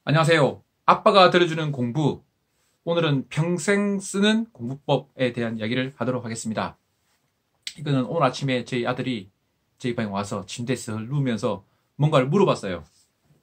안녕하세요. 아빠가 들어주는 공부. 오늘은 평생 쓰는 공부법에 대한 이야기를 하도록 하겠습니다. 이거는 오늘 아침에 저희 아들이 저희 방에 와서 침대에서 누우면서 뭔가를 물어봤어요.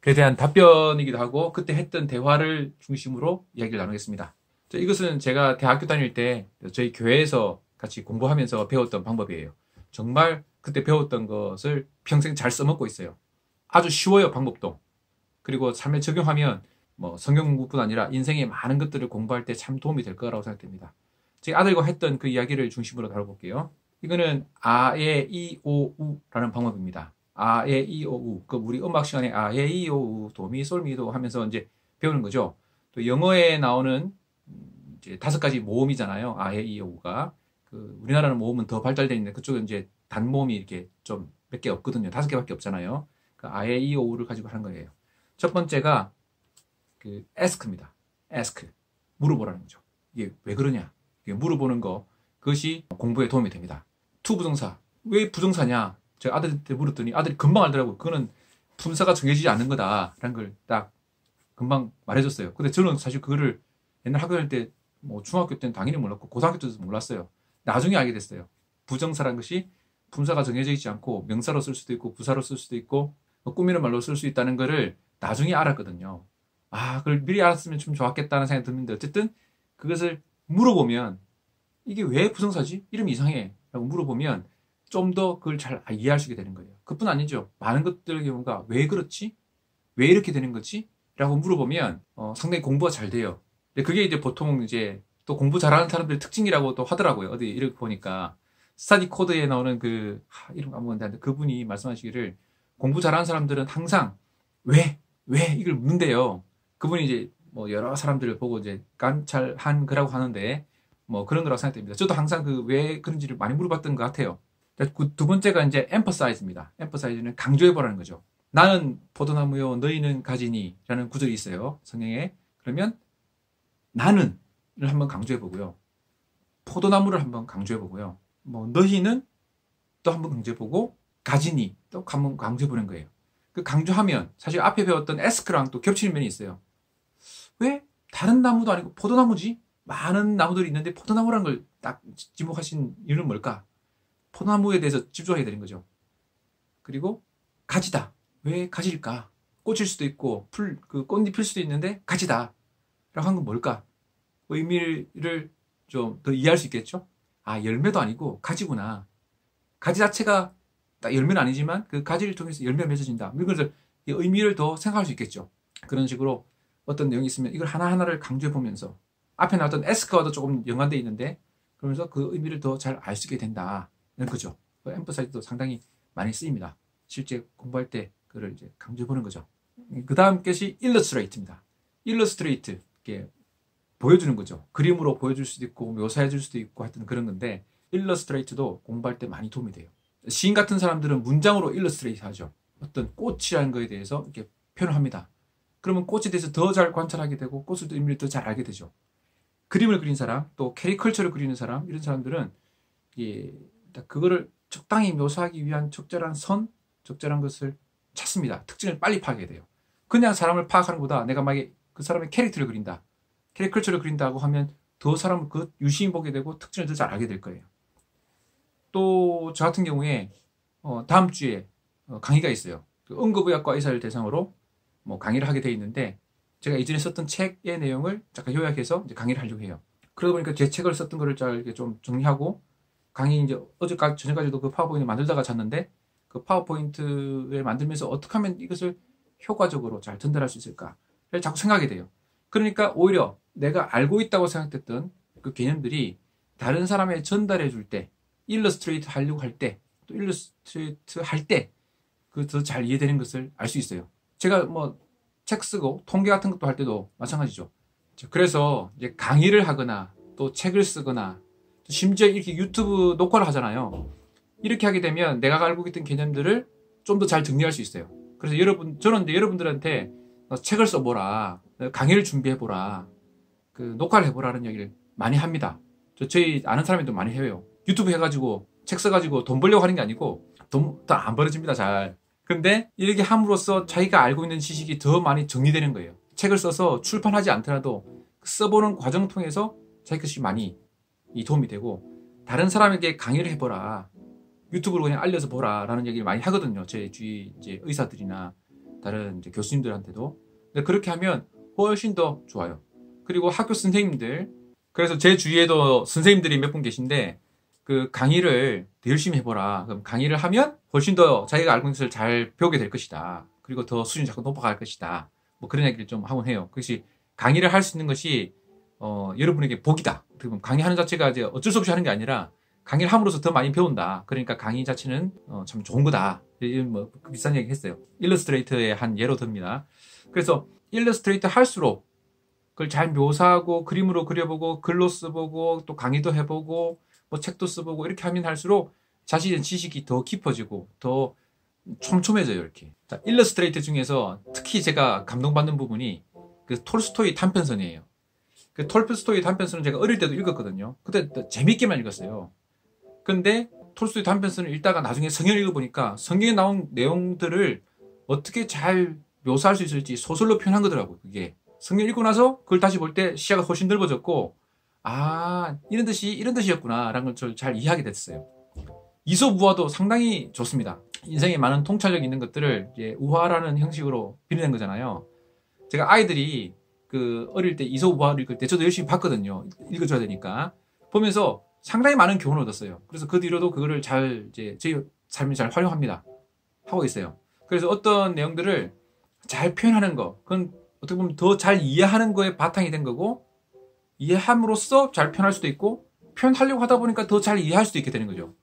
그에 대한 답변이기도 하고 그때 했던 대화를 중심으로 이야기를 나누겠습니다. 이것은 제가 대학교 다닐 때 저희 교회에서 같이 공부하면서 배웠던 방법이에요. 정말 그때 배웠던 것을 평생 잘 써먹고 있어요. 아주 쉬워요, 방법도. 그리고 삶에 적용하면 성경 공부뿐 아니라 인생의 많은 것들을 공부할 때 참 도움이 될 거라고 생각됩니다. 제 아들과 했던 그 이야기를 중심으로 다뤄볼게요. 이거는 아에 이오우라는 방법입니다. 아에 이오우. 그 우리 음악 시간에 아에 이오우 도미솔미도 하면서 이제 배우는 거죠. 또 영어에 나오는 이제 5가지 모음이잖아요. 아에 이오우가. 그 우리나라는 모음은 더 발달되어 있는데 그쪽은 이제 단모음이 이렇게 좀 몇 개 없거든요. 5개밖에 없잖아요. 그 아에 이오우를 가지고 하는 거예요. 첫 번째가 그 ask입니다. ask. 물어보라는 거죠. 이게 왜 그러냐? 이게 물어보는 거. 그것이 공부에 도움이 됩니다. to 부정사. 왜 부정사냐? 제가 아들한테 물었더니 아들이 금방 알더라고요. 그거는 품사가 정해지지 않는 거다라는 걸 딱 금방 말해줬어요. 근데 저는 사실 그거를 옛날 학교 다닐 때 중학교 때는 당연히 몰랐고 고등학교 때도 몰랐어요. 나중에 알게 됐어요. 부정사라는 것이 품사가 정해져 있지 않고 명사로 쓸 수도 있고 부사로 쓸 수도 있고 꾸미는 말로 쓸 수 있다는 거를 나중에 알았거든요. 그걸 미리 알았으면 좀 좋았겠다는 생각이 드는데 어쨌든 그것을 물어보면 이게 왜 부정사지? 이름이 이상해. 라고 물어보면 좀 더 그걸 잘 이해할 수 있게 되는 거예요. 그뿐 아니죠. 많은 것들의 경우가 왜 그렇지? 왜 이렇게 되는 거지? 라고 물어보면 상당히 공부가 잘 돼요. 근데 그게 이제 보통 이제 또 공부 잘하는 사람들의 특징이라고 또 하더라고요. 어디 이렇게 보니까 스타디 코드에 나오는 이름 까먹었는데 그분이 말씀하시기를 공부 잘하는 사람들은 항상 왜 이걸 묻는데요. 그분이 이제 여러 사람들을 보고 이제 관찰한 거라고 하는데 그런 거라고 생각됩니다. 저도 항상 왜 그런지를 많이 물어봤던 것 같아요. 두 번째가 이제 emphasize입니다. emphasize는 강조해보라는 거죠. 나는 포도나무요, 너희는 가지니 라는 구절이 있어요. 성경에. 그러면 나는을 한번 강조해보고요. 포도나무를 한번 강조해보고요. 너희는 또 한번 강조해보고 가지니 또 한번 강조해보는 거예요. 그 강조하면 사실 앞에 배웠던 ask랑 또 겹치는 면이 있어요. 왜 다른 나무도 아니고 포도나무지? 많은 나무들이 있는데 포도나무라는 걸 딱 지목하신 이유는 뭘까? 포도나무에 대해서 집중해야 되는 거죠. 그리고 가지다. 왜 가지일까? 꽃일 수도 있고 꽃잎일 수도 있는데 가지다. 라고 한 건 뭘까? 의미를 좀 더 이해할 수 있겠죠? 열매도 아니고 가지구나. 가지 자체가 딱 열매는 아니지만 그 가지를 통해서 열매가 맺어진다. 이것을 의미를 더 생각할 수 있겠죠. 그런 식으로 어떤 내용이 있으면 이걸 하나하나를 강조해 보면서 앞에 나왔던 ask와도 조금 연관되어 있는데 그러면서 그 의미를 더 잘 알 수 있게 된다는 거죠. emphasize도 상당히 많이 쓰입니다. 실제 공부할 때 그걸 이제 강조해 보는 거죠. 그 다음 것이 illustrate입니다. illustrate, 이게 보여주는 거죠. 그림으로 보여줄 수도 있고 묘사해 줄 수도 있고 하여튼 그런 건데 illustrate도 공부할 때 많이 도움이 돼요. 시인 같은 사람들은 문장으로 illustrate 하죠. 어떤 꽃이라는 거에 대해서 이렇게 표현을 합니다. 그러면 꽃에 대해서 더 잘 관찰하게 되고 꽃의 의미를 더 잘 알게 되죠. 그림을 그린 사람, 또 캐리컬처를 그리는 사람, 이런 사람들은 그거를 적당히 묘사하기 위한 적절한 선, 적절한 것을 찾습니다. 특징을 빨리 파악해야 돼요. 그냥 사람을 파악하는 것보다 내가 만약에 그 사람의 캐릭터를 그린다, 캐리컬처를 그린다고 하면 더 사람을 그 유심히 보게 되고 특징을 더 잘 알게 될 거예요. 또 저 같은 경우에 다음 주에 강의가 있어요. 응급의학과 의사를 대상으로 강의를 하게 돼 있는데 제가 이전에 썼던 책의 내용을 잠깐 요약해서 이제 강의를 하려고 해요. 그러다 보니까 제 책을 썼던 거를 잘 이렇게 좀 정리하고 강의 이제 어제까지 저녁까지도 그 파워포인트 만들다가 잤는데 그 파워포인트를 만들면서 어떻게 하면 이것을 효과적으로 잘 전달할 수 있을까를 자꾸 생각하게 돼요. 그러니까 오히려 내가 알고 있다고 생각했던 그 개념들이 다른 사람에 전달해 줄 때 일러스트레이트 하려고 할 때 또 일러스트레이트 할 때 그 더 잘 이해되는 것을 알 수 있어요. 제가 책 쓰고 통계 같은 것도 할 때도 마찬가지죠. 그래서 이제 강의를 하거나 또 책을 쓰거나 심지어 이렇게 유튜브 녹화를 하잖아요. 이렇게 하게 되면 내가 알고 있던 개념들을 좀 더 잘 정리할 수 있어요. 그래서 저는 이제 여러분들한테 책을 써보라, 강의를 준비해보라, 녹화를 해보라는 얘기를 많이 합니다. 저희 아는 사람들도 많이 해요. 유튜브 해가지고 책 써가지고 돈 벌려고 하는 게 아니고 돈 안 벌어집니다, 잘. 근데 이렇게 함으로써 자기가 알고 있는 지식이 더 많이 정리되는 거예요. 책을 써서 출판하지 않더라도 써보는 과정 통해서 자기 것이 많이 도움이 되고, 다른 사람에게 강의를 해보라, 유튜브로 그냥 알려서 보라 라는 얘기를 많이 하거든요. 제 주위 이제 의사들이나 다른 이제 교수님들한테도. 근데 그렇게 하면 훨씬 더 좋아요. 그리고 학교 선생님들, 그래서 제 주위에도 선생님들이 몇 분 계신데, 그 강의를 더 열심히 해보라. 그럼 강의를 하면 훨씬 더 자기가 알고 있는 것을 잘 배우게 될 것이다. 그리고 더 수준이 자꾸 높아갈 것이다. 뭐 그런 얘기를 좀 하곤 해요. 그것이 강의를 할 수 있는 것이 여러분에게 복이다. 그럼 강의하는 자체가 이제 어쩔 수 없이 하는 게 아니라 강의를 함으로써 더 많이 배운다. 그러니까 강의 자체는 참 좋은 거다. 이런 뭐 비싼 얘기 했어요. 일러스트레이터의 한 예로 듭니다. 그래서 일러스트레이터 할수록 그걸 잘 묘사하고 그림으로 그려보고 글로 써보고 또 강의도 해보고 뭐 책도 써보고 이렇게 하면 할수록 자신의 지식이 더 깊어지고 더 촘촘해져요. 이렇게. 자, 일러스트레이터 중에서 특히 제가 감동받는 부분이 그 톨스토이 단편선이에요. 그 톨스토이 단편선은 제가 어릴 때도 읽었거든요. 그때 재밌게만 읽었어요. 근데 톨스토이 단편선을 읽다가 나중에 성경을 읽어보니까 성경에 나온 내용들을 어떻게 잘 묘사할 수 있을지 소설로 표현한 거더라고요. 그게. 성경 읽고 나서 그걸 다시 볼 때 시야가 훨씬 넓어졌고, 아, 이런 뜻이었구나 라는 걸 잘 이해하게 됐어요. 이솝우화도 상당히 좋습니다. 인생에 많은 통찰력 있는 것들을 이제 우화라는 형식으로 빌어낸 거잖아요. 제가 아이들이 그 어릴 때 이솝우화를 읽을 때 저도 열심히 봤거든요. 읽어줘야 되니까. 보면서 상당히 많은 교훈을 얻었어요. 그래서 그 뒤로도 그거를 잘 이제 제 삶에 잘 활용합니다. 하고 있어요. 그래서 어떤 내용들을 잘 표현하는 거, 그건 어떻게 보면 더 잘 이해하는 거에 바탕이 된 거고, 이해함으로써 잘 표현할 수도 있고, 표현하려고 하다 보니까 더 잘 이해할 수도 있게 되는 거죠.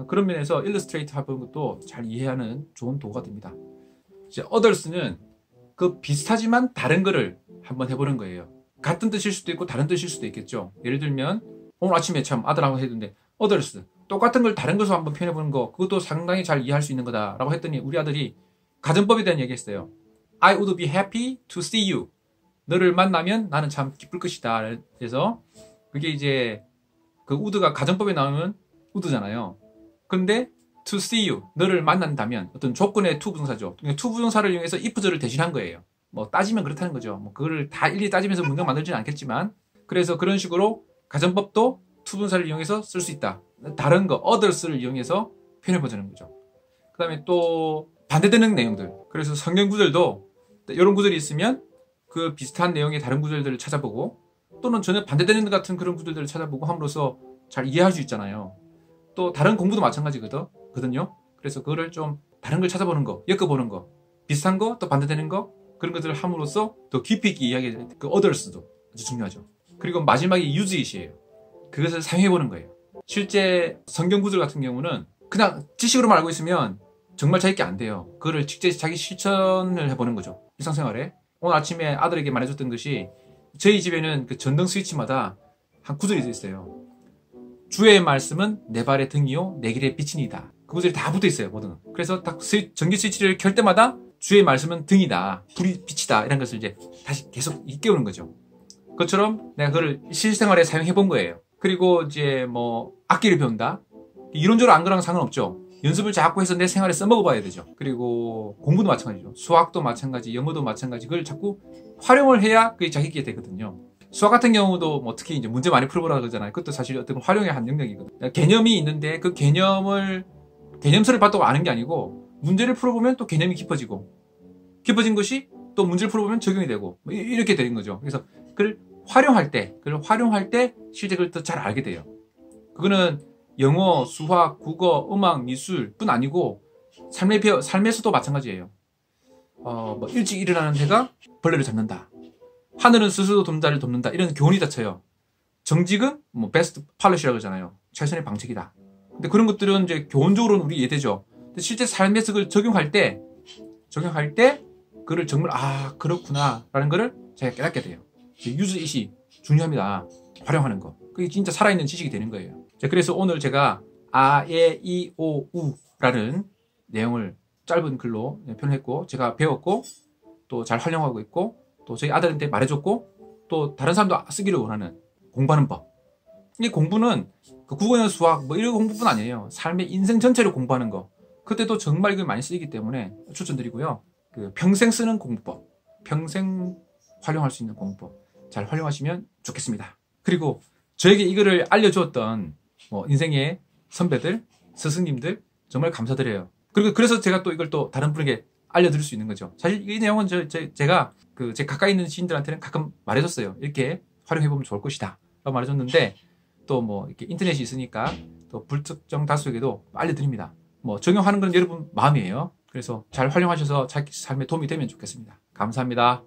그런 면에서 일러스트레이터 하는 것도 잘 이해하는 좋은 도구가 됩니다. 이제 others는 그 비슷하지만 다른 거를 한번 해보는 거예요. 같은 뜻일 수도 있고 다른 뜻일 수도 있겠죠. 예를 들면 오늘 아침에 참 아들하고 했는데 others, 똑같은 걸 다른 것으로 한번 표현해보는 거, 그것도 상당히 잘 이해할 수 있는 거다라고 했더니 우리 아들이 가정법에 대한 얘기 했어요. I would be happy to see you. 너를 만나면 나는 참 기쁠 것이다. 그래서 그게 이제 그 would가 가정법에 나오면 would잖아요. 근데 to see you, 너를 만난다면 어떤 조건의 to 부정사죠. to 부정사를 이용해서 if절을 대신한 거예요. 뭐 따지면 그렇다는 거죠. 뭐 그거를 다 일일이 따지면서 문장 만들지는 않겠지만, 그래서 그런 식으로 가정법도 to 부정사를 이용해서 쓸 수 있다. 다른 거 others를 이용해서 표현해보자는 거죠. 그 다음에 또 반대되는 내용들. 그래서 성경 구절도 이런 구절이 있으면 그 비슷한 내용의 다른 구절들을 찾아보고, 또는 전혀 반대되는 것 같은 그런 구절들을 찾아보고 함으로써 잘 이해할 수 있잖아요. 또 다른 공부도 마찬가지거든요. 그래서 그거를 좀 다른 걸 찾아보는 거, 엮어보는 거, 비슷한 거, 또 반대되는 거, 그런 것들을 함으로써 더 깊이 있게 이해하게 될 그 others도 아주 중요하죠. 그리고 마지막이 use it이에요. 그것을 사용해보는 거예요. 실제 성경 구절 같은 경우는 그냥 지식으로만 알고 있으면 정말 자기게 안 돼요. 그거를 직접 자기 실천을 해보는 거죠. 일상생활에. 오늘 아침에 아들에게 말해줬던 것이, 저희 집에는 그 전등 스위치마다 한 구절이 있어요. 주의 말씀은 내 발의 등이요 내 길의 빛이니이다. 그 구절이 다 붙어 있어요. 모든. 그래서 딱 전기 스위치를 켤 때마다 주의 말씀은 등이다, 불이 빛이다, 이런 것을 이제 다시 계속 깨우는 거죠. 그것처럼 내가 그걸 실생활에 사용해 본 거예요. 그리고 이제 뭐 악기를 배운다. 이론적으로 안 그러는 상관없죠. 연습을 자꾸 해서 내 생활에 써먹어 봐야 되죠. 그리고 공부도 마찬가지죠. 수학도 마찬가지, 영어도 마찬가지. 그걸 자꾸 활용을 해야 그게 자기게 되거든요. 수학 같은 경우도 뭐 특히 이제 문제 많이 풀어보라 그러잖아요. 그것도 사실 어떤 활용의 한 영역이거든요. 개념이 있는데 그 개념서를 봤다고 아는 게 아니고, 문제를 풀어보면 또 개념이 깊어진 것이 또 문제를 풀어보면 적용이 되고, 이렇게 되는 거죠. 그래서 그걸 활용할 때 실제 그걸 더 잘 알게 돼요. 그거는 영어, 수학, 국어, 음악, 미술뿐 아니고 삶에서도 마찬가지예요. 뭐 일찍 일어나는 새가 벌레를 잡는다. 하늘은 스스로 돕자를 돕는다. 이런 교훈이 닫혀요. 정직은 뭐 베스트 팔러시라고 그러잖아요. 최선의 방책이다. 근데 그런 것들은 이제 교훈적으로는 우리 이해되죠. 근데 실제 삶에서 그걸 적용할 때 그걸 정말 그렇구나라는 거를 제가 깨닫게 돼요. 유즈 it이 중요합니다. 활용하는 거. 그게 진짜 살아있는 지식이 되는 거예요. 자, 그래서 오늘 제가 아, 에, 이, 오, 우라는 내용을 짧은 글로 표현했고, 제가 배웠고 또 잘 활용하고 있고, 또 저희 아들한테 말해줬고, 또 다른 사람도 쓰기를 원하는 공부하는 법. 이 공부는 그 국어나 수학 뭐 이런 공부뿐 아니에요. 삶의 인생 전체를 공부하는 거. 그때도 정말 이걸 많이 쓰이기 때문에 추천드리고요. 그 평생 쓰는 공부법. 평생 활용할 수 있는 공부법 잘 활용하시면 좋겠습니다. 그리고 저에게 이거를 알려주었던 인생의 선배들, 스승님들 정말 감사드려요. 그리고 그래서 제가 또 이걸 또 다른 분에게 알려드릴 수 있는 거죠. 사실 이 내용은 제가 제 가까이 있는 지인들한테는 가끔 말해줬어요. 이렇게 활용해보면 좋을 것이다 라고 말해줬는데 또 이렇게 인터넷이 있으니까 또 불특정 다수에게도 알려드립니다. 적용하는 건 여러분 마음이에요. 그래서 잘 활용하셔서 자기 삶에 도움이 되면 좋겠습니다. 감사합니다.